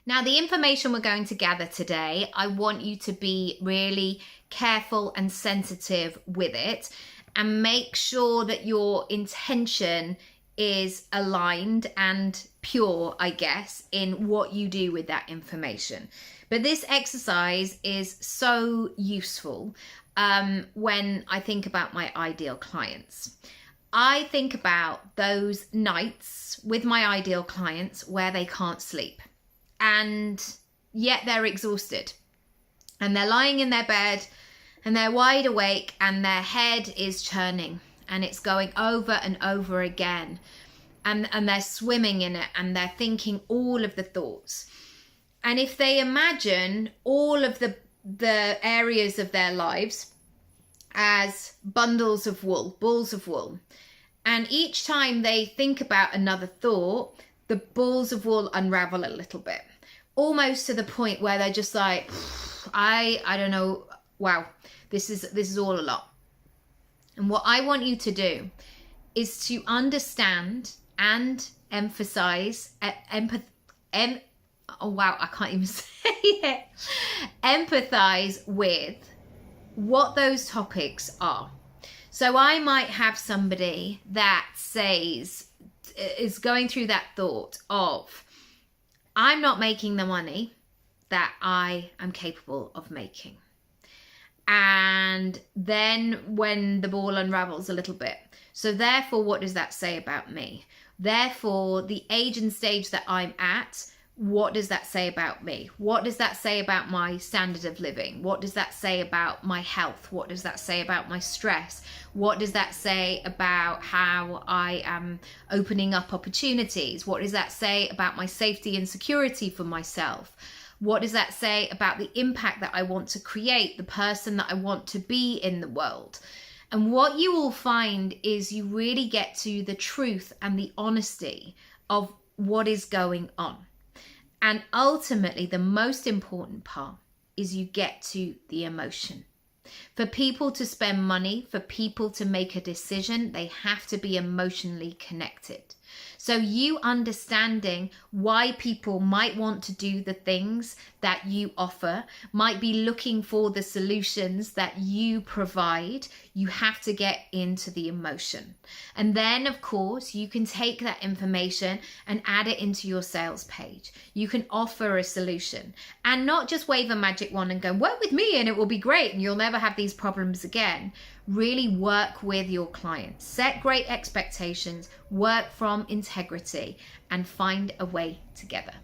Now, the information we're going to gather today, I want you to be really careful and sensitive with it and make sure that your intention is aligned and pure, I guess, in what you do with that information. But this exercise is so useful when I think about my ideal clients. I think about those nights with my ideal clients where they can't sleep and yet they're exhausted and they're lying in their bed and they're wide awake and their head is churning and it's going over and over again and they're swimming in it and they're thinking all of the thoughts. And if they imagine all of the areas of their lives as bundles of wool, balls of wool, and each time they think about another thought, the balls of wool unravel a little bit, almost to the point where they're just like, I don't know, wow, this is all a lot. And what I want you to do is to understand and emphasize oh wow, I can't even say it. Empathize with what those topics are. So I might have somebody that is going through that thought of, I'm not making the money that I am capable of making. And then when the ball unravels a little bit, so therefore, what does that say about me? Therefore, the age and stage that I'm at, what does that say about me? What does that say about my standard of living? What does that say about my health? What does that say about my stress? What does that say about how I am opening up opportunities? What does that say about my safety and security for myself? What does that say about the impact that I want to create, the person that I want to be in the world? And what you will find is you really get to the truth and the honesty of what is going on. And ultimately, the most important part is you get to the emotion. For people to spend money, for people to make a decision, they have to be emotionally connected. So you understanding why people might want to do the things that you offer, might be looking for the solutions that you provide, you have to get into the emotion. And then, of course, you can take that information and add it into your sales page. You can offer a solution and not just wave a magic wand and go, work with me and it will be great and you'll never have these problems again. Really work with your clients, set great expectations, work from integrity, and find a way together.